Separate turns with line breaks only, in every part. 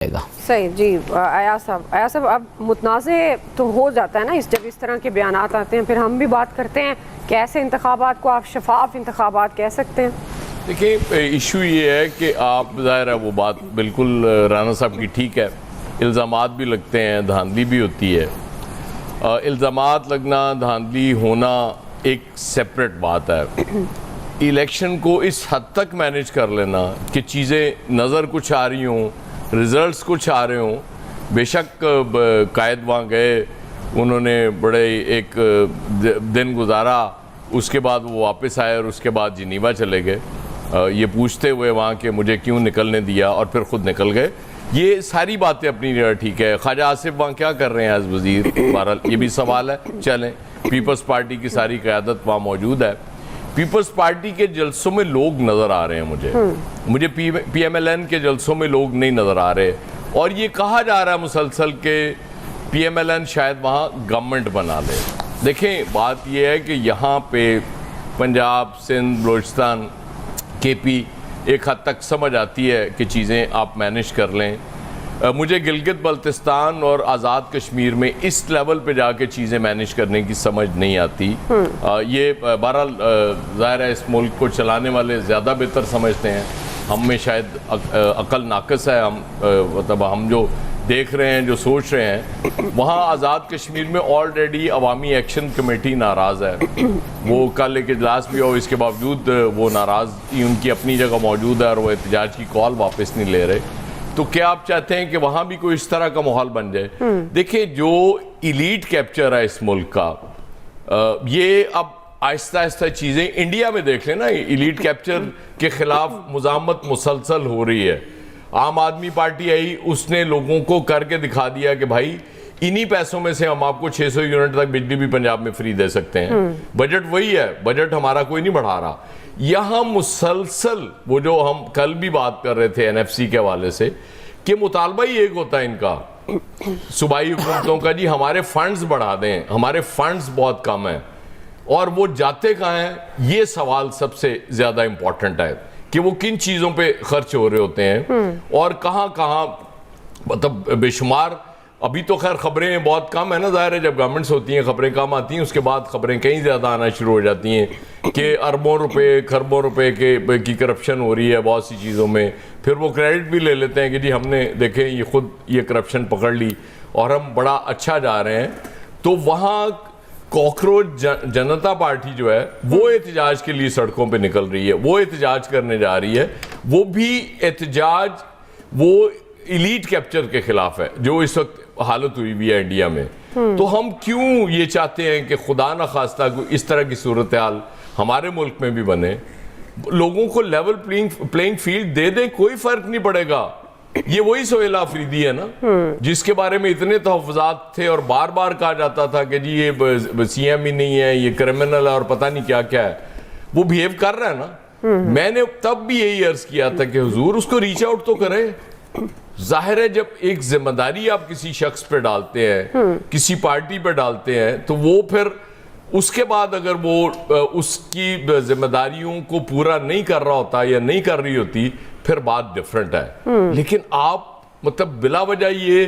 सही जी। अयाज साहब अब मुतनाज़े तो हो जाता है ना जब इस तरह के बयानात आते हैं, फिर हम भी बात करते हैं कैसे इंतखाबात को आप शफाफ इंतखाबात कह सकते हैं।
देखिए, इशू ये है कि आप ज़ाहिर है वो बात बिल्कुल राना साहब की ठीक है, इल्ज़ामात भी लगते हैं, धांधली भी होती है। इल्ज़ामात लगना, धांधली होना एक सेपरेट बात है। इलेक्शन को इस हद तक मैनेज कर लेना कि चीज़ें नज़र कुछ आ रही हों, रिज़ल्ट्स कुछ आ रहे हों। बेशक कायद वहाँ गए, उन्होंने बड़े एक दिन गुजारा, उसके बाद वो वापस आए और उसके बाद जिनीवा चले गए ये पूछते हुए वहाँ के मुझे क्यों निकलने दिया, और फिर ख़ुद निकल गए। ये सारी बातें अपनी जगह ठीक है। ख्वाजा आसिफ वहाँ क्या कर रहे हैं एज वज़ीर, बहरहाल ये भी सवाल है। चलें, पीपल्स पार्टी की सारी क़यादत वहाँ मौजूद है। पीपल्स पार्टी के जलसों में लोग नज़र आ रहे हैं मुझे PMLN के जलसों में लोग नहीं नज़र आ रहे, और ये कहा जा रहा है मुसलसल के PMLN शायद वहाँ गवर्नमेंट बना ले। देखें, बात यह है कि यहाँ पे पंजाब, सिंध, बलूचिस्तान, KP एक हद तक समझ आती है कि चीज़ें आप मैनेज कर लें। मुझे गिलगित बल्तिस्तान और आज़ाद कश्मीर में इस लेवल पे जाके चीज़ें मैनेज करने की समझ नहीं आती। ये बहरहाल ज़ाहिर है इस मुल्क को चलाने वाले ज़्यादा बेहतर समझते हैं, हम में शायद अकल नाकस है। मतलब हम जो देख रहे हैं, जो सोच रहे हैं, वहाँ आज़ाद कश्मीर में ऑलरेडी अवामी एक्शन कमेटी नाराज़ है। वो कल एक इजलास भी हो, इसके बावजूद वो नाराज़गी उनकी अपनी जगह मौजूद है और वो एहतजाज की कॉल वापस नहीं ले रहे। तो क्या आप चाहते हैं कि वहाँ भी कोई इस तरह का माहौल बन जाए? देखिए, जो इलीट कैप्चर है इस मुल्क का, ये अब आहिस्ता आहिस्ता चीज़ें इंडिया में देख लें ना, इलीट कैप्चर के खिलाफ मुज़ामत मुसलसल हो रही है। आम आदमी पार्टी आई, उसने लोगों को करके दिखा दिया कि भाई इन्हीं पैसों में से हम आपको 600 यूनिट तक बिजली भी पंजाब में फ्री दे सकते हैं। बजट वही है, बजट हमारा कोई नहीं बढ़ा रहा। यहाँ मुसलसल वो जो हम कल भी बात कर रहे थे NFC के हवाले से, कि मुतालबा ही एक होता है इनका सूबाई हुकूमतों का, जी हमारे फंड्स बढ़ा दें, हमारे फंड्स बहुत कम हैं, और वो जाते कहाँ हैं? ये सवाल सबसे ज़्यादा इम्पोर्टेंट है कि वो किन चीज़ों पे खर्च हो रहे होते हैं और कहाँ कहाँ। मतलब बेशुमार, अभी तो खैर खबरें बहुत कम है ना, ज़ाहिर है जब गवर्नमेंट्स होती हैं खबरें कम आती हैं, उसके बाद खबरें कहीं ज़्यादा आना शुरू हो जाती हैं कि अरबों रुपए, खरबों रुपए की करप्शन हो रही है बहुत सी चीज़ों में। फिर वो क्रेडिट भी ले लेते हैं कि जी हमने देखें ये खुद ये करप्शन पकड़ ली और हम बड़ा अच्छा जा रहे हैं। तो वहाँ कॉकरोच जनता पार्टी जो है वो एहतजाज के लिए सड़कों पे निकल रही है, वो एहतजाज करने जा रही है। वो भी एहतजाज वो इलीट कैप्चर के खिलाफ है जो इस वक्त हालत हुई भी है इंडिया में। तो हम क्यों ये चाहते हैं कि खुदा न खास्ता इस तरह की सूरत हाल हमारे मुल्क में भी बने? लोगों को लेवल प्लेइंग फील्ड दे दें, कोई फर्क नहीं पड़ेगा। ये वही सोहेला अफरीदी है ना, जिसके बारे में इतने तहफ़्फ़ुज़ात थे और बार बार कहा जाता था कि जी ये CM ही नहीं है, ये क्रिमिनल है और पता नहीं क्या क्या है। वो बिहेव कर रहा है ना। मैंने तब भी यही अर्ज किया था कि हुजूर उसको रीच आउट तो करें। जाहिर है जब एक जिम्मेदारी आप किसी शख्स पे डालते हैं, किसी पार्टी पे डालते हैं, तो वो फिर उसके बाद अगर वो उसकी जिम्मेदारियों को पूरा नहीं कर रहा होता या नहीं कर रही होती, फिर बात डिफरेंट है। लेकिन आप मतलब बिला वजह ये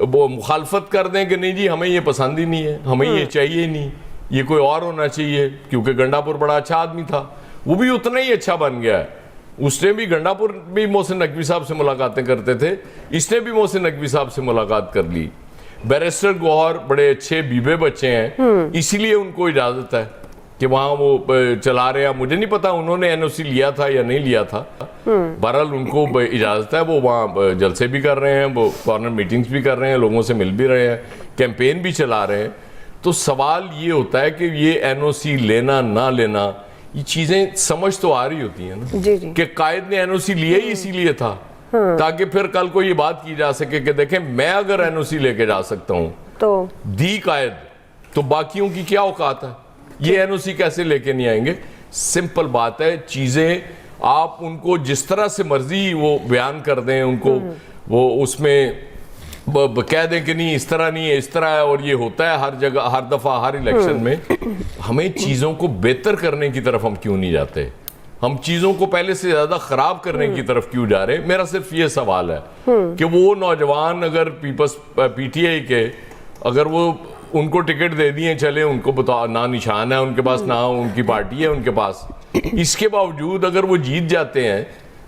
वो मुखालफत कर दें कि नहीं जी हमें ये पसंद ही नहीं है, हमें ये चाहिए ही नहीं, ये कोई और होना चाहिए। क्योंकि गंडापुर बड़ा अच्छा आदमी था, वो भी उतना ही अच्छा बन गया है। उसने भी, गंडापुर भी मोहसिन नकवी साहब से मुलाकातें करते थे, इसने भी मोहसिन नकवी साहब से मुलाकात कर ली। बैरिस्टर गौहर बड़े अच्छे बीबे बच्चे हैं, इसीलिए उनको इजाज़त है कि वहाँ वो चला रहे हैं। मुझे नहीं पता उन्होंने NOC लिया था या नहीं लिया था, बहरहाल उनको इजाज़त है। वो वहाँ जलसे भी कर रहे हैं, वो कॉर्नर मीटिंग्स भी कर रहे हैं, लोगों से मिल भी रहे हैं, कैंपेन भी चला रहे हैं। तो सवाल ये होता है कि ये NOC लेना ना लेना, ये चीज़ें समझ तो आ रही होती हैं ना
जी जी।
कि कायद ने NOC लिया ही इसीलिए था ताकि फिर कल को ये बात की जा सके कि देखें मैं अगर NOC लेके जा सकता हूँ
तो
दी कायद, तो बाकियों की क्या औकात है? ये NOC कैसे लेके नहीं आएंगे? सिंपल बात है। चीज़ें आप उनको जिस तरह से मर्जी वो बयान कर दें, उनको वो उसमें कह दें कि नहीं इस तरह नहीं है, इस तरह है, और ये होता है हर जगह, हर दफ़ा, हर इलेक्शन में। हमें चीज़ों को बेहतर करने की तरफ हम क्यों नहीं जाते? हम चीज़ों को पहले से ज़्यादा ख़राब करने की तरफ क्यों जा रहे हैं? मेरा सिर्फ ये सवाल है कि वो नौजवान अगर पीटीआई के अगर वो उनको टिकट दे दिए, चले, उनको बता ना निशान है उनके पास, ना उनकी पार्टी है उनके पास, इसके बावजूद अगर वो जीत जाते हैं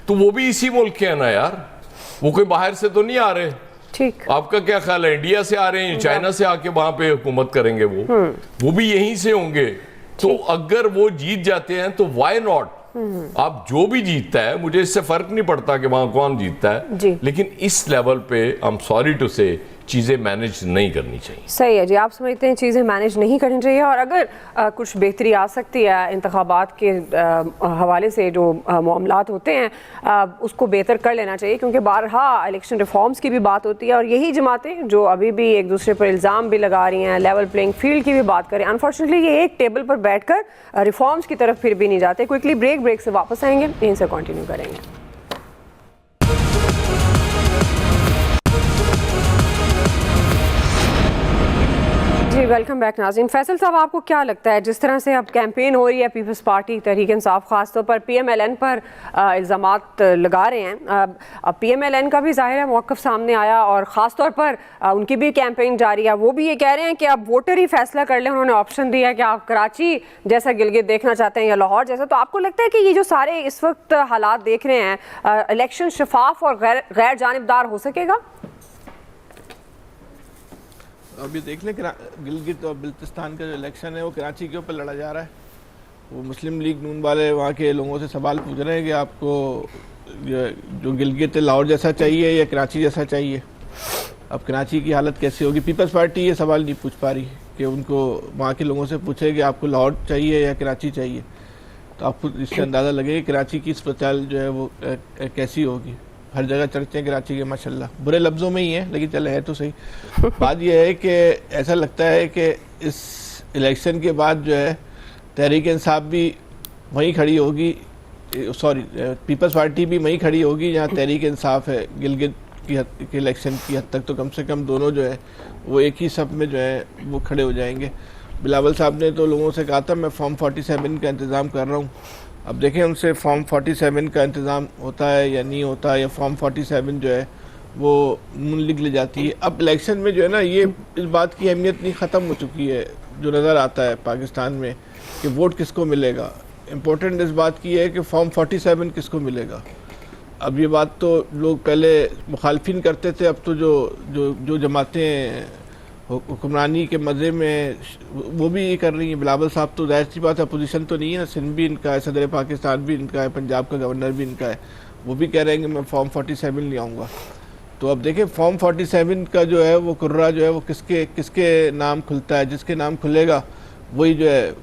तो वो भी इसी मुल्क के हैं ना यार, वो कोई बाहर से तो नहीं आ रहे।
ठीक,
आपका क्या ख्याल है? इंडिया से आ रहे हैं, चाइना से आके वहां पे हुकूमत करेंगे? वो भी यहीं से होंगे। तो अगर वो जीत जाते हैं तो व्हाई नॉट? आप जो भी जीतता है, मुझे इससे फर्क नहीं पड़ता कि वहां कौन जीतता है, लेकिन इस लेवल पे आई एम सॉरी टू से चीज़ें मैनेज नहीं करनी चाहिए।
सही है जी, आप समझते हैं चीज़ें मैनेज नहीं करनी चाहिए, और अगर कुछ बेहतरी आ सकती है इंतखाबात के हवाले से, जो मामलात होते हैं उसको बेहतर कर लेना चाहिए, क्योंकि बारहा इलेक्शन रिफॉर्म्स की भी बात होती है और यही जमातें जो अभी भी एक दूसरे पर इल्ज़ाम भी लगा रही हैं, लेवल प्लेइंग फील्ड की भी बात करें, अनफॉर्चुनेटली ये एक टेबल पर बैठकर रिफॉर्म्स की तरफ फिर भी नहीं जाते। क्विकली ब्रेक से वापस आएंगे, यहीं से कंटिन्यू करेंगे। जी वेलकम बैक नाज़रीन। फैसल साहब, आपको क्या लगता है जिस तरह से अब कैंपेन हो रही है पीपल्स पार्टी तहरीक इंसाफ खासतौर पर पीएमएलएन पर इल्ज़ामात लगा रहे हैं, अब पीएमएलएन का भी ज़ाहिर है मौक़िफ़ सामने आया और ख़ासतौर पर उनकी भी कैंपेन जारी है, वो भी ये कह रहे हैं कि अब वोटर ही फैसला कर लें। उन्होंने ऑप्शन दिया है कि आप कराची जैसा गिलगित देखना चाहते हैं या लाहौर जैसा। तो आपको लगता है कि ये जो सारे इस वक्त हालात देख रहे हैं, इलेक्शन शफाफ और गैर जानिबदार हो सकेगा?
अब ये देख लें, गिलगित और बल्तिस्तान का जो इलेक्शन है वो कराची के ऊपर लड़ा जा रहा है। वो मुस्लिम लीग नून वाले वहाँ के लोगों से सवाल पूछ रहे हैं कि आपको जो गिलगित है लाहौर जैसा चाहिए या कराची जैसा चाहिए। अब कराची की हालत कैसी होगी? पीपल्स पार्टी ये सवाल नहीं पूछ पा रही कि उनको वहाँ के लोगों से पूछे कि आपको लाहौर चाहिए या कराची चाहिए। तो आपको इससे अंदाज़ा लगे कि कराची की सूरत जो है वो कैसी होगी। हर जगह चर्चे कराची के माशाल्लाह, बुरे लफ्ज़ों में ही है लेकिन चले है तो सही। बात यह है कि ऐसा लगता है कि इस इलेक्शन के बाद जो है तहरीक इंसाफ भी वहीं खड़ी होगी, सॉरी पीपल्स पार्टी भी वहीं खड़ी होगी जहाँ तहरीक इंसाफ है। गिलगित की इलेक्शन की हद तक तो कम से कम दोनों जो है वो एक ही सब में जो है वो खड़े हो जाएंगे। बिलावल साहब ने तो लोगों से कहा था मैं फॉर्म 47 का इंतज़ाम कर रहा हूँ। अब देखें उनसे फॉर्म 47 का इंतज़ाम होता है या नहीं होता, या फॉर्म 47 जो है वो नून लीग ले जाती है। अब इलेक्शन में जो है ना, ये इस बात की अहमियत नहीं ख़त्म हो चुकी है जो नज़र आता है पाकिस्तान में कि वोट किसको मिलेगा। इम्पोर्टेंट इस बात की है कि फॉर्म 47 किसको मिलेगा। अब ये बात तो लोग पहले मुखालफिन करते थे, अब तो जो जमातें हुक्मरानी के मज़े में वो भी ये कर रही हैं। बिलावल साहब तो जाहिर सी बात है अपोजिशन तो नहीं है ना, सिंध भी इनका है, सदर पाकिस्तान भी इनका है, पंजाब का गवर्नर भी इनका है, वो भी कह रहे हैं कि मैं फॉर्म 47 ले आऊँगा। तो अब देखें फॉर्म 47 का जो है वो कुर्रा जो है वो किसके नाम खुलता है। जिसके नाम खुलेगा वही जो है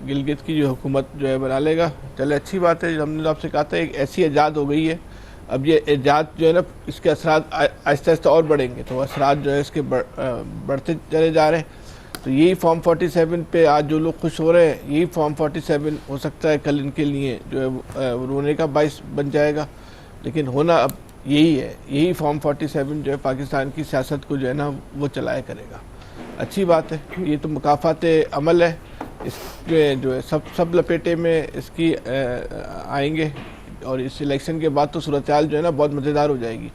गिलगित की जो हुकूमत जो है बना लेगा। चले अच्छी बात है, हमने आपसे कहा था एक ऐसी ईजाद हो गई है। अब ये ईजाद जो है ना, इसके असरात आहिस्ता आहिस्ता और बढ़ेंगे, तो असरात जो है इसके बढ़ते चले जा रहे हैं। तो यही फॉर्म 47 पे आज जो लोग खुश हो रहे हैं, यही फॉर्म 47 हो सकता है कल इनके लिए जो है रोने का बाइस बन जाएगा। लेकिन होना अब यही है, यही फॉर्म 47 जो है पाकिस्तान की सियासत को जो है ना वो चलाया करेगा। अच्छी बात है, ये तो मुकाफात अमल है, इसमें जो है सब लपेटे में इसकी आएंगे। और इस इलेक्शन के बाद तो सूरत हाल जो है ना बहुत मज़ेदार हो जाएगी।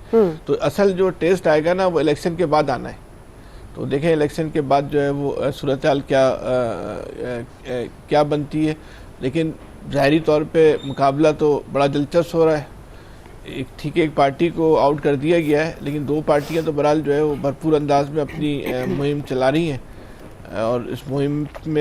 तो असल जो टेस्ट आएगा ना वो इलेक्शन के बाद आना है। तो देखें इलेक्शन के बाद जो है वो सूरत हाल क्या बनती है। लेकिन ज़ाहरी तौर पे मुकाबला तो बड़ा दिलचस्प हो रहा है। एक पार्टी को आउट कर दिया गया है, लेकिन दो पार्टियां तो बहरहाल जो है वो भरपूर अंदाज में अपनी मुहिम चला रही हैं। और इस मुहिम में